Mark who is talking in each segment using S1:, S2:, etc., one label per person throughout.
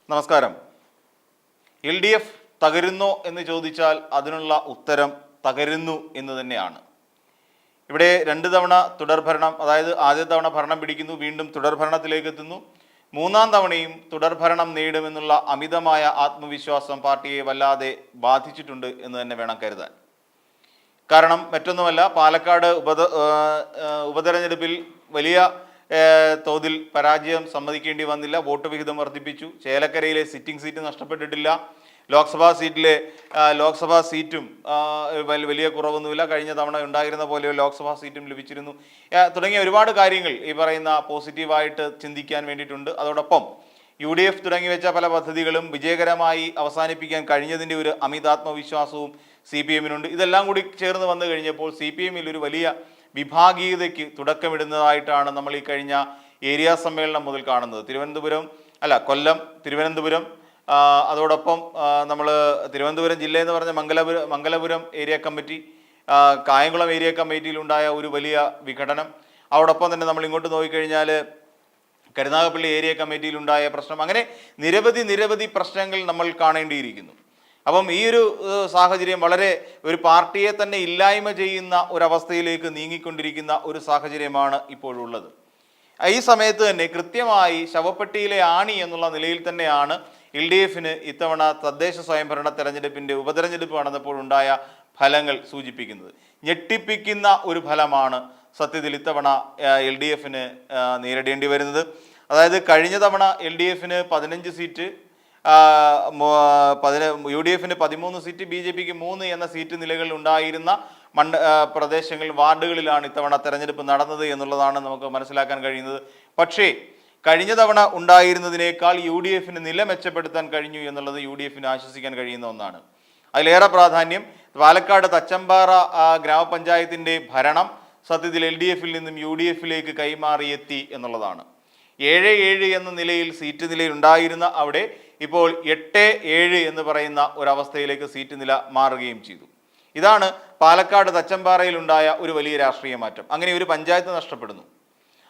S1: നമസ്കാരം. LDF തകരുന്നോ എന്ന് ചോദിച്ചാൽ അതിനുള്ള ഉത്തരം തകരുന്നു എന്ന് തന്നെയാണ്. ഇവിടെ 2 തവണ തുടർഭരണം, അതായത് ആദ്യ തവണ ഭരണം പിടിക്കുന്നു, വീണ്ടും തുടർഭരണത്തിലേക്ക് എത്തുന്നു, 3-ാം തവണയും തുടർഭരണം നേടുമെന്നുള്ള അമിതമായ ആത്മവിശ്വാസം പാർട്ടിയെ വല്ലാതെ ബാധിച്ചിട്ടുണ്ട് എന്ന് തന്നെ വേണം കരുതാൻ. കാരണം മറ്റൊന്നുമല്ല, പാലക്കാട് ഉപതെരഞ്ഞെടുപ്പിൽ വലിയ തോതിൽ പരാജയം സമ്മതിക്കേണ്ടി വന്നില്ല. വോട്ട് വിഹിതം വർദ്ധിപ്പിച്ചു. ചേലക്കരയിലെ സിറ്റിംഗ് സീറ്റ് നഷ്ടപ്പെട്ടിട്ടില്ല. ലോക്സഭാ സീറ്റും വലിയ കുറവൊന്നുമില്ല. കഴിഞ്ഞ തവണ ഉണ്ടായിരുന്ന പോലെ ലോക്സഭാ സീറ്റും ലഭിച്ചിരുന്നു. തുടങ്ങിയ ഒരുപാട് കാര്യങ്ങൾ ഈ പറയുന്ന പോസിറ്റീവായിട്ട് ചിന്തിക്കാൻ വേണ്ടിയിട്ടുണ്ട്. അതോടൊപ്പം UDF തുടങ്ങി വെച്ച പല പദ്ധതികളും വിജയകരമായി അവസാനിപ്പിക്കാൻ കഴിഞ്ഞതിൻ്റെ ഒരു അമിതാത്മവിശ്വാസവും CPM-നുണ്ട്. ഇതെല്ലാം കൂടി ചേർന്ന് വന്നു കഴിഞ്ഞപ്പോൾ CPM-ൽ ഒരു വലിയ വിഭാഗീയതയ്ക്ക് തുടക്കമിടുന്നതായിട്ടാണ് നമ്മൾ ഈ കഴിഞ്ഞ ഏരിയ സമ്മേളനം മുതൽ കാണുന്നത്. കൊല്ലം, തിരുവനന്തപുരം, അതോടൊപ്പം നമ്മൾ തിരുവനന്തപുരം ജില്ല എന്ന് പറഞ്ഞ Mangalapuram area committee, Kayamkulam area കമ്മിറ്റിയിലുണ്ടായ ഒരു വലിയ വിഘടനം, അതോടൊപ്പം തന്നെ നമ്മൾ ഇങ്ങോട്ട് നോക്കിക്കഴിഞ്ഞാൽ കരുനാഗപ്പള്ളി ഏരിയ കമ്മിറ്റിയിലുണ്ടായ പ്രശ്നം, അങ്ങനെ നിരവധി പ്രശ്നങ്ങൾ നമ്മൾ കാണേണ്ടിയിരിക്കുന്നു. അപ്പം ഈ ഒരു സാഹചര്യം വളരെ ഒരു പാർട്ടിയെ തന്നെ ഇല്ലായ്മ ചെയ്യുന്ന ഒരവസ്ഥയിലേക്ക് നീങ്ങിക്കൊണ്ടിരിക്കുന്ന ഒരു സാഹചര്യമാണ് ഇപ്പോഴുള്ളത്. ഈ സമയത്ത് തന്നെ കൃത്യമായി ശവപ്പെട്ടിയിലെ ആണി എന്നുള്ള നിലയിൽ തന്നെയാണ് LDF-ന് ഇത്തവണ തദ്ദേശ സ്വയംഭരണ തെരഞ്ഞെടുപ്പിൻ്റെ ഉപതെരഞ്ഞെടുപ്പ് നടന്നപ്പോഴുണ്ടായ ഫലങ്ങൾ സൂചിപ്പിക്കുന്നത്. ഞെട്ടിപ്പിക്കുന്ന ഒരു ഫലമാണ് സത്യത്തിൽ ഇത്തവണ LDF-ന് നേരിടേണ്ടി വരുന്നത്. അതായത് കഴിഞ്ഞ തവണ LDF-ന് 15 സീറ്റ്, UDF-ന് 13 സീറ്റ്, BJP-ക്ക് 3 എന്ന സീറ്റ് നിലകൾ ഉണ്ടായിരുന്ന പ്രദേശങ്ങൾ, വാർഡുകളിലാണ് ഇത്തവണ തെരഞ്ഞെടുപ്പ് നടന്നത് എന്നുള്ളതാണ് നമുക്ക് മനസ്സിലാക്കാൻ കഴിയുന്നത്. പക്ഷേ കഴിഞ്ഞ തവണ ഉണ്ടായിരുന്നതിനേക്കാൾ UDF-ന് നില മെച്ചപ്പെടുത്താൻ കഴിഞ്ഞു എന്നുള്ളത് UDF-ന് ആശ്വസിക്കാൻ കഴിയുന്ന ഒന്നാണ്. അതിലേറെ പ്രാധാന്യം പാലക്കാട് തച്ചമ്പാറ ഗ്രാമപഞ്ചായത്തിൻ്റെ ഭരണം സത്യത്തിൽ LDF-ൽ നിന്നും UDF-ലേക്ക് കൈമാറിയെത്തി എന്നുള്ളതാണ്. 7-7 എന്ന നിലയിൽ സീറ്റ് നിലയിൽ ഉണ്ടായിരുന്ന അവിടെ ഇപ്പോൾ 8-7 എന്ന് പറയുന്ന ഒരവസ്ഥയിലേക്ക് സീറ്റ് നില മാറുകയും ചെയ്തു. ഇതാണ് പാലക്കാട് തച്ചമ്പാറയിലുണ്ടായ ഒരു വലിയ രാഷ്ട്രീയ മാറ്റം. അങ്ങനെ ഒരു പഞ്ചായത്ത് നഷ്ടപ്പെടുന്നു.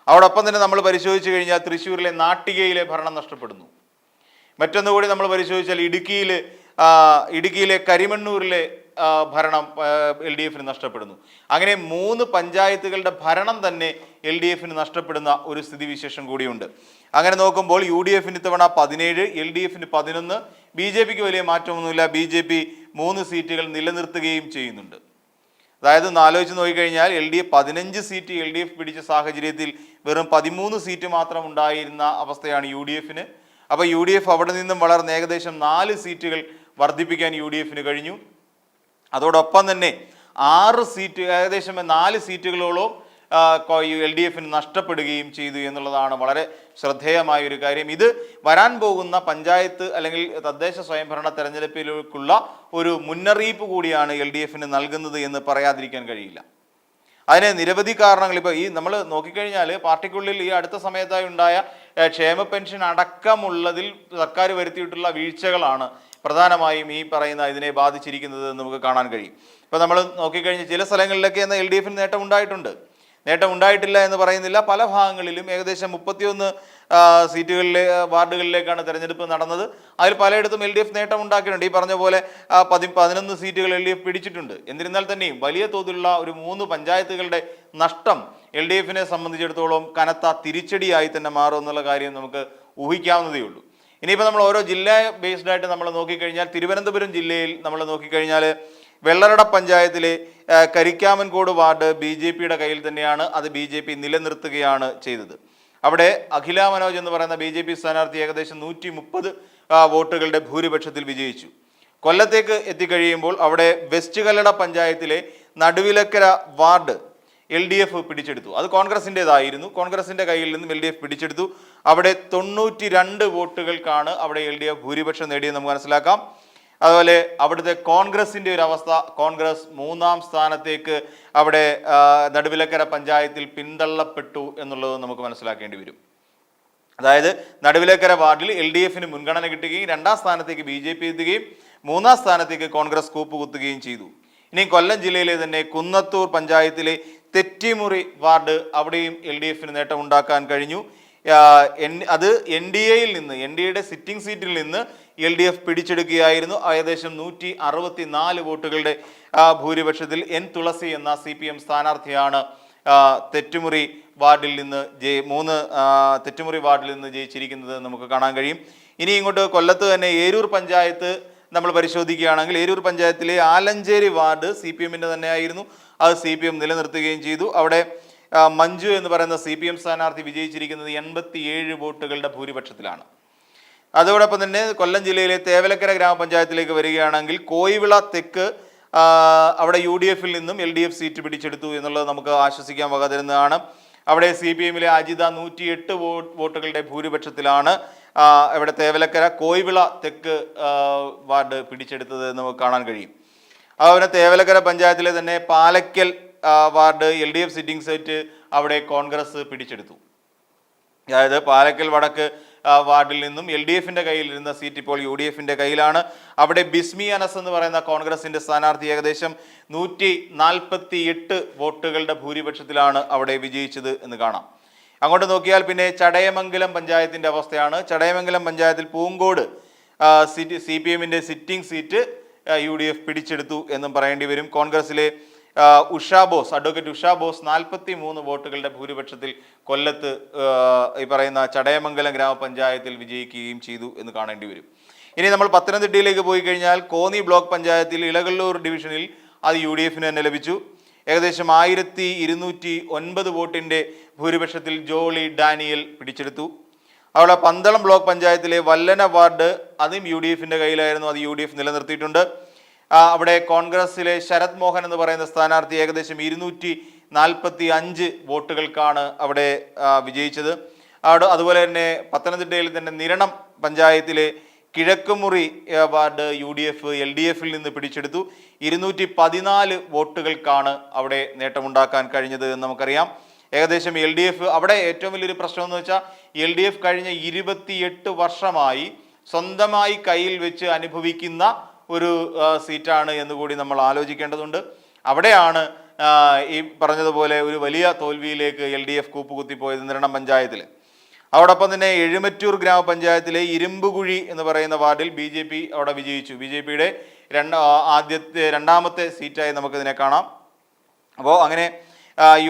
S1: അതോടൊപ്പം തന്നെ നമ്മൾ പരിശോധിച്ചു കഴിഞ്ഞാൽ തൃശ്ശൂരിലെ നാട്ടികയിലെ ഭരണം നഷ്ടപ്പെടുന്നു. മറ്റൊന്നുകൂടി നമ്മൾ പരിശോധിച്ചാൽ ഇടുക്കിയിലെ കരിമണ്ണൂരിലെ ഭരണം LDF-ന് നഷ്ടപ്പെടുന്നു. അങ്ങനെ 3 പഞ്ചായത്തുകളുടെ ഭരണം തന്നെ LDF-ന് നഷ്ടപ്പെടുന്ന ഒരു സ്ഥിതിവിശേഷം കൂടിയുണ്ട്. അങ്ങനെ നോക്കുമ്പോൾ UDF-ന് ഇത്തവണ 17, LDF-ന് 11, BJP-ക്ക് വലിയ മാറ്റമൊന്നുമില്ല. BJP 3 സീറ്റുകൾ നിലനിർത്തുകയും ചെയ്യുന്നുണ്ട്. അതായത് ആലോചിച്ച് നോക്കിക്കഴിഞ്ഞാൽ 15 സീറ്റ് LDF പിടിച്ച സാഹചര്യത്തിൽ വെറും 13 സീറ്റ് മാത്രം ഉണ്ടായിരുന്ന അവസ്ഥയാണ് UDF-ന്. അപ്പോൾ UDF അവിടെ നിന്നും വളർന്ന് ഏകദേശം 4 സീറ്റുകൾ വർദ്ധിപ്പിക്കാൻ UDF-ന് കഴിഞ്ഞു. അതോടൊപ്പം തന്നെ 6 സീറ്റ്, ഏകദേശം 4 സീറ്റുകളോളം LDF-ന് നഷ്ടപ്പെടുകയും ചെയ്തു എന്നുള്ളതാണ് വളരെ ശ്രദ്ധേയമായ ഒരു കാര്യം. ഇത് വരാൻ പോകുന്ന പഞ്ചായത്ത് അല്ലെങ്കിൽ തദ്ദേശ സ്വയംഭരണ തെരഞ്ഞെടുപ്പിലേക്കുള്ള ഒരു മുന്നറിയിപ്പ് കൂടിയാണ് LDF-ന് നൽകുന്നത് എന്ന് പറയാതിരിക്കാൻ കഴിയില്ല. അതിന് നിരവധി കാരണങ്ങൾ. ഇപ്പോൾ ഈ നമ്മൾ നോക്കിക്കഴിഞ്ഞാൽ പാർട്ടിക്കുള്ളിൽ ഈ അടുത്ത സമയത്തായി ഉണ്ടായ ക്ഷേമ പെൻഷൻ അടക്കമുള്ളതിൽ സർക്കാർ വരുത്തിയിട്ടുള്ള വീഴ്ചകളാണ് പ്രധാനമായും ഈ പറയുന്ന ഇതിനെ ബാധിച്ചിരിക്കുന്നത് എന്ന് നമുക്ക് കാണാൻ കഴിയും. ഇപ്പോൾ നമ്മൾ നോക്കിക്കഴിഞ്ഞാൽ ചില സ്ഥലങ്ങളിലൊക്കെ എന്നാൽ LDF-ന് നേട്ടം ഉണ്ടായിട്ടില്ല എന്ന് പറയുന്നില്ല. പല ഭാഗങ്ങളിലും ഏകദേശം 31 വാർഡുകളിലേക്കാണ് തെരഞ്ഞെടുപ്പ് നടന്നത്. അതിൽ പലയിടത്തും LDF നേട്ടം ഉണ്ടാക്കിയിട്ടുണ്ട്. ഈ പറഞ്ഞ പോലെ 11 സീറ്റുകൾ LDF പിടിച്ചിട്ടുണ്ട്. എന്നിരുന്നാൽ തന്നെയും വലിയ തോതിലുള്ള ഒരു 3 പഞ്ചായത്തുകളുടെ നഷ്ടം LDF-നെ സംബന്ധിച്ചിടത്തോളം കനത്ത തിരിച്ചടിയായി തന്നെ മാറും എന്നുള്ള കാര്യം നമുക്ക് ഊഹിക്കാവുന്നതേ ഉള്ളൂ. ഇനിയിപ്പോൾ നമ്മൾ ഓരോ ജില്ല ബേസ്ഡ് ആയിട്ട് നമ്മൾ നോക്കിക്കഴിഞ്ഞാൽ തിരുവനന്തപുരം ജില്ലയിൽ നമ്മൾ നോക്കിക്കഴിഞ്ഞാൽ വെള്ളറട പഞ്ചായത്തിലെ കരിക്കാമൻകോട് വാർഡ് BJP-യുടെ കയ്യിൽ തന്നെയാണ്. അത് BJP നിലനിർത്തുകയാണ് ചെയ്തത്. അവിടെ അഖില മനോജ് എന്ന് പറയുന്ന BJP സ്ഥാനാർത്ഥി ഏകദേശം 130 വോട്ടുകളുടെ ഭൂരിപക്ഷത്തിൽ വിജയിച്ചു. കൊല്ലത്തേക്ക് എത്തിക്കഴിയുമ്പോൾ അവിടെ വെസ്റ്റ് കല്ലട പഞ്ചായത്തിലെ നടുവിലക്കര വാർഡ് LDF പിടിച്ചെടുത്തു. അത് കോൺഗ്രസിൻ്റെതായിരുന്നു. കോൺഗ്രസിൻ്റെ കയ്യിൽ നിന്നും LDF പിടിച്ചെടുത്തു. അവിടെ 92 വോട്ടുകൾക്കാണ് അവിടെ LDF ഭൂരിപക്ഷം നേടിയെന്ന് നമുക്ക് മനസ്സിലാക്കാം. അതുപോലെ അവിടുത്തെ കോൺഗ്രസിൻ്റെ ഒരു അവസ്ഥ, കോൺഗ്രസ് 3-ാം സ്ഥാനത്തേക്ക് അവിടെ നടുവിലക്കര പഞ്ചായത്തിൽ പിന്തള്ളപ്പെട്ടു എന്നുള്ളത് നമുക്ക് മനസ്സിലാക്കേണ്ടി വരും. അതായത് നടുവിലക്കര വാർഡിൽ LDF-ന് മുൻഗണന കിട്ടുകയും 2-ാം സ്ഥാനത്തേക്ക് BJP എത്തുകയും 3-ാം സ്ഥാനത്തേക്ക് കോൺഗ്രസ് കൂപ്പുകുത്തുകയും ചെയ്തു. ഇനി കൊല്ലം ജില്ലയിലെ തന്നെ കുന്നത്തൂർ പഞ്ചായത്തിലെ തെറ്റിമുറി വാർഡ്, അവിടെയും LDF-ന് നേട്ടമുണ്ടാക്കാൻ കഴിഞ്ഞു. അത് എൻ ഡി എയുടെ സിറ്റിംഗ് സീറ്റിൽ നിന്ന് LDF പിടിച്ചെടുക്കുകയായിരുന്നു. ഏകദേശം 164 വോട്ടുകളുടെ ഭൂരിപക്ഷത്തിൽ N തുളസി എന്ന CPM സ്ഥാനാർത്ഥിയാണ് തെറ്റുമുറി വാർഡിൽ നിന്ന് തെറ്റുമുറി വാർഡിൽ നിന്ന് ജയിച്ചിരിക്കുന്നത് നമുക്ക് കാണാൻ കഴിയും. ഇനി ഇങ്ങോട്ട് കൊല്ലത്ത് തന്നെ ഏരൂർ പഞ്ചായത്ത് നമ്മൾ പരിശോധിക്കുകയാണെങ്കിൽ ഏരൂർ പഞ്ചായത്തിലെ ആലഞ്ചേരി വാർഡ് CPMന്റെ തന്നെയായിരുന്നു. അത് CPM നിലനിർത്തുകയും ചെയ്തു. അവിടെ മഞ്ജു എന്ന് പറയുന്ന CPM സ്ഥാനാർത്ഥി വിജയിച്ചിരിക്കുന്നത് 87 വോട്ടുകളുടെ ഭൂരിപക്ഷത്തിലാണ്. അതോടൊപ്പം തന്നെ കൊല്ലം ജില്ലയിലെ തേവലക്കര ഗ്രാമപഞ്ചായത്തിലേക്ക് വരികയാണെങ്കിൽ കോയിവിള തെക്ക് അവിടെ UDFൽ നിന്നും LDF സീറ്റ് പിടിച്ചെടുത്തു എന്നുള്ളത് നമുക്ക് ആശ്വസിക്കാൻ വക തരുന്നതാണ്. അവിടെ CPMലെ അജിത 108 വോട്ടുകളുടെ ഭൂരിപക്ഷത്തിലാണ് ഇവിടെ തേവലക്കര കോയിവിള തെക്ക് വാർഡ് പിടിച്ചെടുത്തത് എന്ന് നമുക്ക് കാണാൻ കഴിയും. അതുപോലെ തേവലക്കര പഞ്ചായത്തിലെ തന്നെ Palakkal ward LDF sitting seat അവിടെ കോൺഗ്രസ് പിടിച്ചെടുത്തു. അതായത് പാലക്കൽ വടക്ക് വാർഡിൽ നിന്നും LDFന്റെ കയ്യിലിരുന്ന സീറ്റ് ഇപ്പോൾ UDFന്റെ കയ്യിലാണ്. അവിടെ ബിസ്മി അനസ് എന്ന് പറയുന്ന കോൺഗ്രസിന്റെ സ്ഥാനാർത്ഥി ഏകദേശം 148 വോട്ടുകളുടെ ഭൂരിപക്ഷത്തിലാണ് അവിടെ വിജയിച്ചത് എന്ന് കാണാം. അങ്ങോട്ട് നോക്കിയാൽ പിന്നെ ചടയമംഗലം പഞ്ചായത്തിന്റെ അവസ്ഥയാണ്. ചടയമംഗലം പഞ്ചായത്തിൽ പൂങ്കോട് CPMന്റെ സിറ്റിംഗ് സീറ്റ് UDF പിടിച്ചെടുത്തു എന്നും പറയേണ്ടി വരും. കോൺഗ്രസിലെ അഡ്വക്കേറ്റ് ഉഷാ ബോസ് 43 വോട്ടുകളുടെ ഭൂരിപക്ഷത്തിൽ കൊല്ലത്ത് ഈ പറയുന്ന ചടയമംഗലം ഗ്രാമപഞ്ചായത്തിൽ വിജയിക്കുകയും ചെയ്തു എന്ന് കാണേണ്ടി വരും. ഇനി നമ്മൾ പത്തനംതിട്ടയിലേക്ക് പോയി കഴിഞ്ഞാൽ കോന്നി ബ്ലോക്ക് പഞ്ചായത്തിൽ ഇളകല്ലൂർ ഡിവിഷനിൽ അത് UDFന് തന്നെ ലഭിച്ചു. ഏകദേശം 1209 വോട്ടിന്റെ ഭൂരിപക്ഷത്തിൽ ജോളി ഡാനിയൽ പിടിച്ചെടുത്തു. അവിടെ പന്തളം ബ്ലോക്ക് പഞ്ചായത്തിലെ വല്ലന വാർഡ് അതും UDFന്റെ കയ്യിലായിരുന്നു. അത് UDF നിലനിർത്തിയിട്ടുണ്ട്. അവിടെ കോൺഗ്രസിലെ ശരത് മോഹൻ എന്ന് പറയുന്ന സ്ഥാനാർത്ഥി ഏകദേശം 245 വോട്ടുകൾക്കാണ് അവിടെ വിജയിച്ചത്. അതുപോലെ തന്നെ പത്തനംതിട്ടയിൽ തന്നെ നിരണം പഞ്ചായത്തിലെ കിഴക്കുമുറി വാർഡ് UDF LDFൽ നിന്ന് പിടിച്ചെടുത്തു. 214 വോട്ടുകൾക്കാണ് അവിടെ നേട്ടമുണ്ടാക്കാൻ കഴിഞ്ഞത് എന്ന് നമുക്കറിയാം. ഏകദേശം LDF അവിടെ ഏറ്റവും വലിയൊരു പ്രശ്നം എന്ന് വെച്ചാൽ LDF കഴിഞ്ഞ 28 വർഷമായി സ്വന്തമായി കയ്യിൽ വെച്ച് അനുഭവിക്കുന്ന ഒരു സീറ്റാണ് എന്നുകൂടി നമ്മൾ ആലോചിക്കേണ്ടതുണ്ട്. അവിടെയാണ് ഈ പറഞ്ഞതുപോലെ ഒരു വലിയ തോൽവിയിലേക്ക് LDF കൂപ്പുകുത്തിപ്പോയത് നിരണം പഞ്ചായത്തിൽ. അതോടൊപ്പം തന്നെ എഴുമറ്റൂർ ഗ്രാമപഞ്ചായത്തിലെ ഇരുമ്പുകുഴി എന്ന് പറയുന്ന വാർഡിൽ BJP അവിടെ വിജയിച്ചു. BJPയുടെ രണ്ടാമത്തെ സീറ്റായി നമുക്കിതിനെ കാണാം. അപ്പോൾ അങ്ങനെ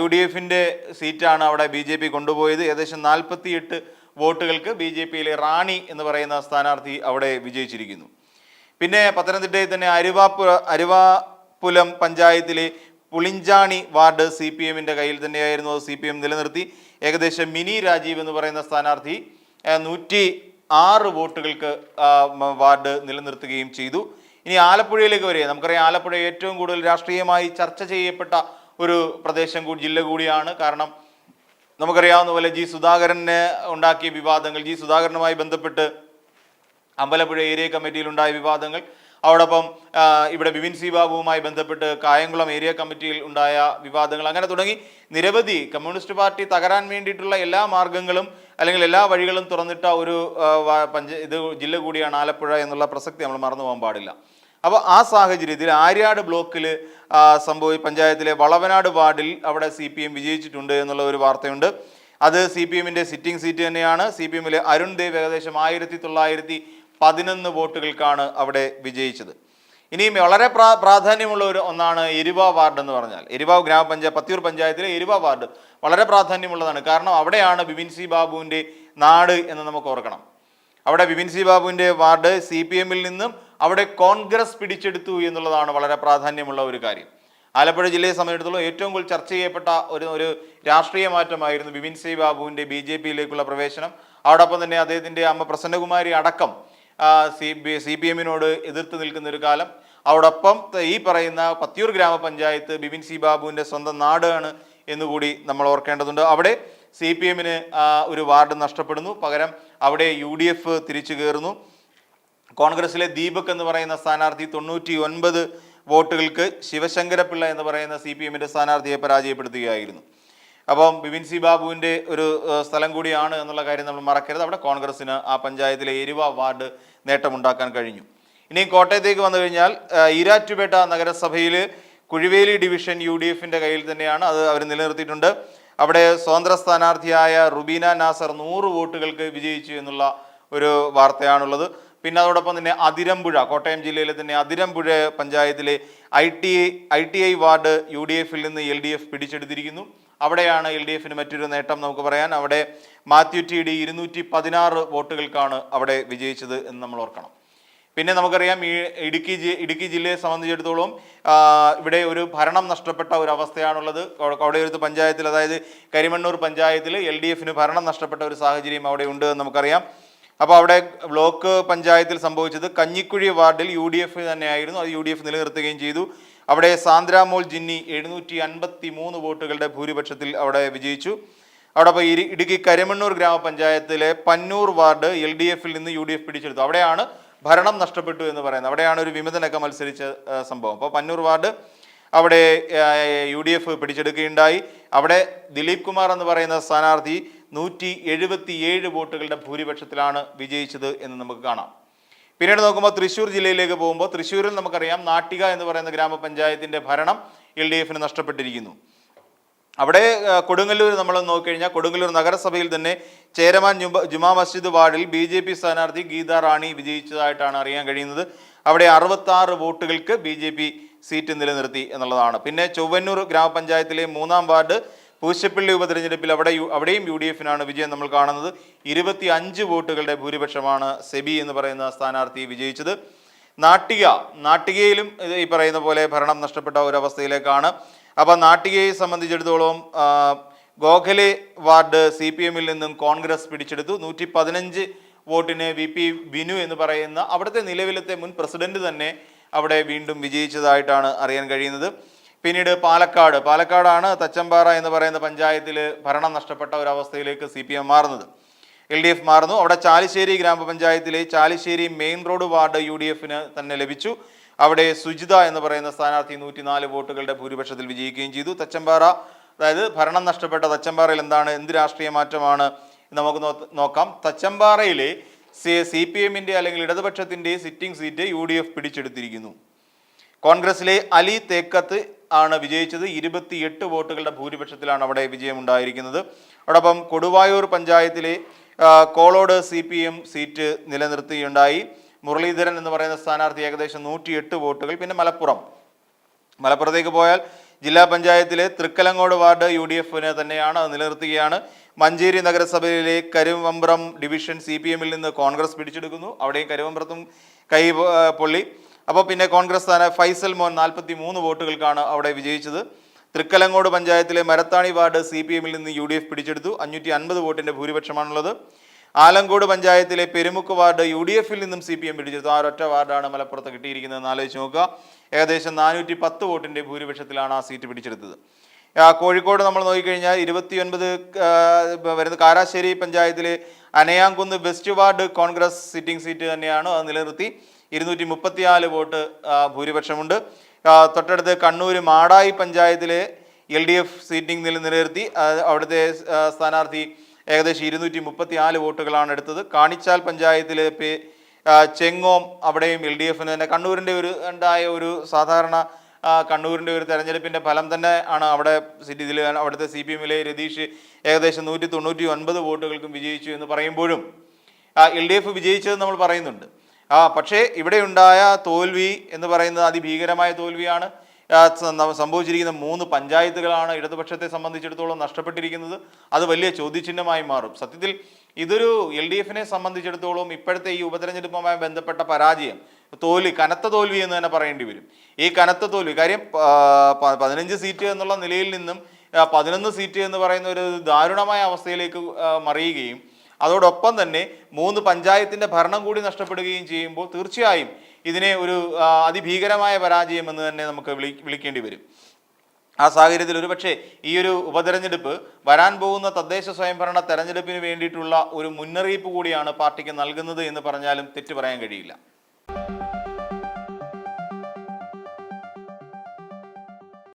S1: UDFന്റെ സീറ്റാണ് അവിടെ BJP കൊണ്ടുപോയത്. ഏകദേശം 48 വോട്ടുകൾക്ക് BJPയിലെ റാണി എന്ന് പറയുന്ന സ്ഥാനാർത്ഥി അവിടെ വിജയിച്ചിരിക്കുന്നു. പിന്നെ പത്തനംതിട്ടയിൽ തന്നെ അരുവാപുലം പഞ്ചായത്തിലെ പുളിഞ്ചാണി വാർഡ് CPMന്റെ കയ്യിൽ തന്നെയായിരുന്നു. അത് CPM നിലനിർത്തി. ഏകദേശം മിനി രാജീവ് എന്ന് പറയുന്ന സ്ഥാനാർത്ഥി 106 വോട്ടുകൾക്ക് വാർഡ് നിലനിർത്തുകയും ചെയ്തു. ഇനി ആലപ്പുഴയിലേക്ക് വരിക. നമുക്കറിയാം ആലപ്പുഴ ഏറ്റവും കൂടുതൽ രാഷ്ട്രീയമായി ചർച്ച ചെയ്യപ്പെട്ട ഒരു ജില്ല കൂടിയാണ്. കാരണം നമുക്കറിയാവുന്ന പോലെ സുധാകരന് ഉണ്ടാക്കിയ വിവാദങ്ങൾ, സുധാകരനുമായി ബന്ധപ്പെട്ട് അമ്പലപ്പുഴ ഏരിയ കമ്മിറ്റിയിൽ ഉണ്ടായ വിവാദങ്ങൾ, അതോടൊപ്പം ഇവിടെ ബിപിൻ സി ബാബുവുമായി ബന്ധപ്പെട്ട് കായംകുളം ഏരിയ കമ്മിറ്റിയിൽ ഉണ്ടായ വിവാദങ്ങൾ, അങ്ങനെ തുടങ്ങി നിരവധി കമ്മ്യൂണിസ്റ്റ് പാർട്ടി തകരാൻ വേണ്ടിയിട്ടുള്ള എല്ലാ മാർഗങ്ങളും അല്ലെങ്കിൽ എല്ലാ വഴികളും തുറന്നിട്ട ഒരു ജില്ല കൂടിയാണ് ആലപ്പുഴ എന്നുള്ള പ്രസക്തി നമ്മൾ മറന്നു പോകാൻ പാടില്ല. അപ്പോൾ ആ സാഹചര്യത്തിൽ ആര്യാട് ബ്ലോക്കിൽ പഞ്ചായത്തിലെ വളവനാട് വാർഡിൽ അവിടെ CPM വിജയിച്ചിട്ടുണ്ട് എന്നുള്ള ഒരു വാർത്തയുണ്ട്. അത് CPMന്റെ സിറ്റിംഗ് സീറ്റ് തന്നെയാണ്. CPMലെ അരുൺ ദേവ് ഏകദേശം 1911 വോട്ടുകൾക്കാണ് അവിടെ വിജയിച്ചത്. ഇനിയും വളരെ പ്രാധാന്യമുള്ള ഒന്നാണ് എരുവ വാർഡ് എന്ന് പറഞ്ഞാൽ. എരുവ പത്തിയൂർ പഞ്ചായത്തിലെ എരുവ വാർഡ് വളരെ പ്രാധാന്യമുള്ളതാണ്. കാരണം അവിടെയാണ് ബിപിൻ സി ബാബുവിൻ്റെ നാട് എന്ന് നമുക്ക് ഓർക്കണം. അവിടെ ബിപിൻ സി ബാബുവിൻ്റെ വാർഡ് CPMൽ നിന്നും അവിടെ കോൺഗ്രസ് പിടിച്ചെടുത്തു എന്നുള്ളതാണ് വളരെ പ്രാധാന്യമുള്ള ഒരു കാര്യം. ആലപ്പുഴ ജില്ലയെ സംബന്ധിച്ചിടത്തോളം ഏറ്റവും കൂടുതൽ ചർച്ച ചെയ്യപ്പെട്ട ഒരു രാഷ്ട്രീയ മാറ്റമായിരുന്നു ബിപിൻ സി ബാബുവിൻ്റെ BJPയിലേക്കുള്ള പ്രവേശനം. അതോടൊപ്പം തന്നെ അദ്ദേഹത്തിൻ്റെ അമ്മ പ്രസന്നകുമാരി അടക്കം CPMനോട് എതിർത്ത് നിൽക്കുന്ന ഒരു കാലം. അതോടൊപ്പം ഈ പറയുന്ന പത്തിയൂർ ഗ്രാമപഞ്ചായത്ത് ബിപിൻ സി ബാബുവിൻ്റെ സ്വന്തം നാടാണ് എന്നുകൂടി നമ്മൾ ഓർക്കേണ്ടതുണ്ട്. അവിടെ CPMന് ഒരു വാർഡ് നഷ്ടപ്പെടുന്നു. പകരം അവിടെ UDF തിരിച്ചു കയറുന്നു. കോൺഗ്രസിലെ ദീപക് എന്ന് പറയുന്ന സ്ഥാനാർത്ഥി 99 വോട്ടുകൾക്ക് ശിവശങ്കരപിള്ള എന്ന് പറയുന്ന CPMന്റെ സ്ഥാനാർത്ഥിയെ പരാജയപ്പെടുത്തുകയായിരുന്നു. അപ്പം ബിപിൻ സി ബാബുവിൻ്റെ ഒരു സ്ഥലം കൂടിയാണ് എന്നുള്ള കാര്യം നമ്മൾ മറക്കരുത്. അവിടെ കോൺഗ്രസിന് ആ പഞ്ചായത്തിലെ എരുവ വാർഡ് നേട്ടമുണ്ടാക്കാൻ കഴിഞ്ഞു. ഇനി കോട്ടയത്തേക്ക് വന്നു കഴിഞ്ഞാൽ ഈരാറ്റുപേട്ട നഗരസഭയിൽ കുഴിവേലി ഡിവിഷൻ UDFന്റെ കയ്യിൽ തന്നെയാണ്. അത് അവർ നിലനിർത്തിയിട്ടുണ്ട്. അവിടെ സ്വതന്ത്ര സ്ഥാനാർത്ഥിയായ റുബീന നാസർ 100 വോട്ടുകൾക്ക് വിജയിച്ചു എന്നുള്ള ഒരു വാർത്തയാണുള്ളത്. പിന്നെ അതോടൊപ്പം തന്നെ അതിരമ്പുഴ, കോട്ടയം ജില്ലയിലെ തന്നെ അതിരമ്പുഴ പഞ്ചായത്തിലെ ITI വാർഡ് UDF നിന്ന് LDF പിടിച്ചെടുത്തിരിക്കുന്നു. അവിടെയാണ് LDFന് മറ്റൊരു നേട്ടം നമുക്ക് പറയാൻ. അവിടെ മാത്യു TD 216 വോട്ടുകൾക്കാണ് അവിടെ വിജയിച്ചത് എന്ന് നമ്മൾ ഓർക്കണം. പിന്നെ നമുക്കറിയാം ഈ ഇടുക്കി ജില്ലയെ സംബന്ധിച്ചിടത്തോളം ഇവിടെ ഒരു ഭരണം നഷ്ടപ്പെട്ട ഒരു അവസ്ഥയാണുള്ളത്. അവിടെ ഒരു പഞ്ചായത്തിൽ, അതായത് കരിമണ്ണൂർ പഞ്ചായത്തിൽ LDFന് ഭരണം നഷ്ടപ്പെട്ട ഒരു സാഹചര്യം അവിടെ ഉണ്ട് എന്ന് നമുക്കറിയാം. അപ്പോൾ അവിടെ ബ്ലോക്ക് പഞ്ചായത്തിൽ സംഭവിച്ചത് കഞ്ഞിക്കുഴി വാർഡിൽ UDF തന്നെയായിരുന്നു. അത് UDF നിലനിർത്തുകയും ചെയ്തു. അവിടെ സാന്ദ്രാമോൾ ജിന്നി 753 വോട്ടുകളുടെ ഭൂരിപക്ഷത്തിൽ അവിടെ വിജയിച്ചു. അവിടെ ഇടുക്കി കരിമണ്ണൂർ ഗ്രാമപഞ്ചായത്തിലെ പന്നൂർ വാർഡ് LDFൽ നിന്ന് UDF പിടിച്ചെടുത്തു. അവിടെയാണ് ഭരണം നഷ്ടപ്പെട്ടു എന്ന് പറയുന്നത്. അവിടെയാണ് ഒരു വിമതനൊക്കെ മത്സരിച്ച സംഭവം. അപ്പോൾ പന്നൂർ വാർഡ് അവിടെ UDF പിടിച്ചെടുക്കുകയുണ്ടായി. അവിടെ ദിലീപ് കുമാർ എന്ന് പറയുന്ന സ്ഥാനാർത്ഥി 177 വോട്ടുകളുടെ ഭൂരിപക്ഷത്തിലാണ് വിജയിച്ചത് എന്ന് നമുക്ക് കാണാം. പിന്നീട് നോക്കുമ്പോൾ തൃശ്ശൂർ ജില്ലയിലേക്ക് പോകുമ്പോൾ തൃശ്ശൂരിൽ നമുക്കറിയാം നാട്ടിക എന്ന് പറയുന്ന ഗ്രാമപഞ്ചായത്തിൻ്റെ ഭരണം LDFന് നഷ്ടപ്പെട്ടിരിക്കുന്നു. അവിടെ കൊടുങ്ങല്ലൂർ നമ്മൾ നോക്കിക്കഴിഞ്ഞാൽ കൊടുങ്ങല്ലൂർ നഗരസഭയിൽ തന്നെ ചേരമാൻ ജുമാ മസ്ജിദ് വാർഡിൽ BJP സ്ഥാനാർത്ഥി ഗീത റാണി വിജയിച്ചതായിട്ടാണ് അറിയാൻ കഴിയുന്നത്. അവിടെ 66 വോട്ടുകൾക്ക് BJP സീറ്റ് നിലനിർത്തി എന്നുള്ളതാണ്. പിന്നെ ചൊവ്വന്നൂർ ഗ്രാമപഞ്ചായത്തിലെ 3-ാം വാർഡ് പൂശപ്പള്ളി ഉപതെരഞ്ഞെടുപ്പിൽ അവിടെയും UDFനാണ് വിജയം നമ്മൾ കാണുന്നത്. 25 വോട്ടുകളുടെ ഭൂരിപക്ഷമാണ് സെബി എന്ന് പറയുന്ന സ്ഥാനാർത്ഥി വിജയിച്ചത്. നാട്ടികയിലും ഈ പറയുന്ന പോലെ ഭരണം നഷ്ടപ്പെട്ട ഒരവസ്ഥയിലേക്കാണ്. അപ്പോൾ നാട്ടികയെ സംബന്ധിച്ചിടത്തോളം ഗോഖലെ വാർഡ് CPMൽ നിന്നും കോൺഗ്രസ് പിടിച്ചെടുത്തു. 115 വോട്ടിന് VP ബിനു എന്ന് പറയുന്ന അവിടുത്തെ നിലവിലത്തെ മുൻ പ്രസിഡന്റ് തന്നെ അവിടെ വീണ്ടും വിജയിച്ചതായിട്ടാണ് അറിയാൻ കഴിയുന്നത്. പിന്നീട് പാലക്കാടാണ് തച്ചമ്പാറ എന്ന് പറയുന്ന പഞ്ചായത്തിൽ ഭരണം നഷ്ടപ്പെട്ട ഒരവസ്ഥയിലേക്ക് CPM മാറുന്നത്, LDF മാറുന്നു. അവിടെ ചാലിശ്ശേരി ഗ്രാമപഞ്ചായത്തിലെ ചാലിശ്ശേരി മെയിൻ റോഡ് വാർഡ് UDFന് തന്നെ ലഭിച്ചു. അവിടെ സുജിത എന്ന് പറയുന്ന സ്ഥാനാർത്ഥി 104 വോട്ടുകളുടെ ഭൂരിപക്ഷത്തിൽ വിജയിക്കുകയും ചെയ്തു. തച്ചമ്പാറ, അതായത് ഭരണം നഷ്ടപ്പെട്ട തച്ചമ്പാറയിൽ എന്ത് രാഷ്ട്രീയ മാറ്റമാണ് നമുക്ക് നോക്കാം. തച്ചമ്പാറയിലെ CPMന്റെ അല്ലെങ്കിൽ ഇടതുപക്ഷത്തിന്റെ സിറ്റിംഗ് സീറ്റ് UDF പിടിച്ചെടുത്തിരിക്കുന്നു. കോൺഗ്രസിലെ അലി തേക്കത്ത് ആണ് വിജയിച്ചത്. 28 വോട്ടുകളുടെ ഭൂരിപക്ഷത്തിലാണ് അവിടെ വിജയമുണ്ടായിരിക്കുന്നത്. അതോടൊപ്പം കൊടുവായൂർ പഞ്ചായത്തിലെ കോളോട് CPM സീറ്റ് നിലനിർത്തുകയുണ്ടായി. മുരളീധരൻ എന്ന് പറയുന്ന സ്ഥാനാർത്ഥി ഏകദേശം 108 വോട്ടുകൾ. പിന്നെ മലപ്പുറത്തേക്ക് പോയാൽ ജില്ലാ പഞ്ചായത്തിലെ തൃക്കലങ്ങോട് വാർഡ് UDFന് തന്നെയാണ്, അത് നിലനിർത്തുകയാണ്. മഞ്ചേരി നഗരസഭയിലെ കരുവമ്പ്രം ഡിവിഷൻ CPMൽ നിന്ന് കോൺഗ്രസ് പിടിച്ചെടുക്കുന്നു. അവിടെയും കരുവമ്പ്രത്തും കൈ പൊള്ളി. അപ്പോൾ പിന്നെ കോൺഗ്രസ് സ്ഥാനം ഫൈസൽ മോൻ 43 വോട്ടുകൾക്കാണ് അവിടെ വിജയിച്ചത്. തൃക്കലങ്ങോട് പഞ്ചായത്തിലെ മരത്താണി വാർഡ് CPMൽ നിന്ന് UDF പിടിച്ചെടുത്തു. 550 വോട്ടിൻ്റെ ഭൂരിപക്ഷമാണുള്ളത്. ആലങ്കോട് പഞ്ചായത്തിലെ പെരുമുക്ക് വാർഡ് UDFൽ നിന്നും CPM പിടിച്ചെടുത്തു. ആ ഒരൊറ്റ വാർഡാണ് മലപ്പുറത്ത് കിട്ടിയിരിക്കുന്നതെന്ന് ആലോചിച്ച് നോക്കുക. ഏകദേശം 410 വോട്ടിൻ്റെ ഭൂരിപക്ഷത്തിലാണ് ആ സീറ്റ് പിടിച്ചെടുത്തത്. കോഴിക്കോട് നമ്മൾ നോക്കിക്കഴിഞ്ഞാൽ 29 വരുന്ന കാരാശ്ശേരി പഞ്ചായത്തിലെ Anayamkunnu west ward Congress sitting seat തന്നെയാണ്, അത് നിലനിർത്തി. 234 വോട്ട് ഭൂരിപക്ഷമുണ്ട്. തൊട്ടടുത്ത് കണ്ണൂർ മാടായി പഞ്ചായത്തിലെ LDF സീറ്റിംഗ് നിലനിർത്തി. അവിടുത്തെ സ്ഥാനാർത്ഥി ഏകദേശം 234 വോട്ടുകളാണ് എടുത്തത്. കാണിച്ചാൽ പഞ്ചായത്തിലെ ചെങ്ങോം, അവിടെയും LDFന് തന്നെ കണ്ണൂരിൻ്റെ ഒരു സാധാരണ കണ്ണൂരിൻ്റെ ഒരു തെരഞ്ഞെടുപ്പിൻ്റെ ഫലം തന്നെ ആണ് അവിടെ ഇതിൽ അവിടുത്തെ CPMലെ രതീഷ് ഏകദേശം 199 വോട്ടുകൾക്കും വിജയിച്ചു എന്ന് പറയുമ്പോഴും LDF വിജയിച്ചത് നമ്മൾ പറയുന്നുണ്ട്. പക്ഷേ ഇവിടെയുണ്ടായ തോൽവി എന്ന് പറയുന്നത് അതിഭീകരമായ തോൽവിയാണ്. സംഭവിച്ചിരിക്കുന്ന 3 പഞ്ചായത്തുകളാണ് ഇടതുപക്ഷത്തെ സംബന്ധിച്ചിടത്തോളം നഷ്ടപ്പെട്ടിരിക്കുന്നത്. അത് വലിയ ചോദ്യചിഹ്നമായി മാറും. സത്യത്തിൽ ഇതൊരു LDFനെ സംബന്ധിച്ചിടത്തോളം ഇപ്പോഴത്തെ ഈ ഉപതെരഞ്ഞെടുപ്പുമായി ബന്ധപ്പെട്ട പരാജയം, കനത്ത തോൽവി എന്ന് തന്നെ പറയേണ്ടി വരും. ഈ കനത്ത തോൽവി കാര്യം 15 സീറ്റ് എന്നുള്ള നിലയിൽ നിന്നും 11 സീറ്റ് എന്ന് പറയുന്ന ഒരു ദാരുണമായ അവസ്ഥയിലേക്ക് മറിയുകയും അതോടൊപ്പം തന്നെ 3 പഞ്ചായത്തിൻ്റെ ഭരണം കൂടി നഷ്ടപ്പെടുകയും ചെയ്യുമ്പോൾ തീർച്ചയായും ഇതിനെ ഒരു അതിഭീകരമായ പരാജയം എന്ന് തന്നെ നമുക്ക് വിളിക്കേണ്ടി വരും. ആ സാഹചര്യത്തിൽ ഒരുപക്ഷെ ഈ ഒരു ഉപതെരഞ്ഞെടുപ്പ് വരാൻ പോകുന്ന തദ്ദേശ സ്വയംഭരണ തെരഞ്ഞെടുപ്പിന് വേണ്ടിയിട്ടുള്ള ഒരു മുന്നറിയിപ്പ് കൂടിയാണ് പാർട്ടിക്ക് നൽകുന്നത് എന്ന് പറഞ്ഞാലും തെറ്റു പറയാൻ കഴിയില്ല.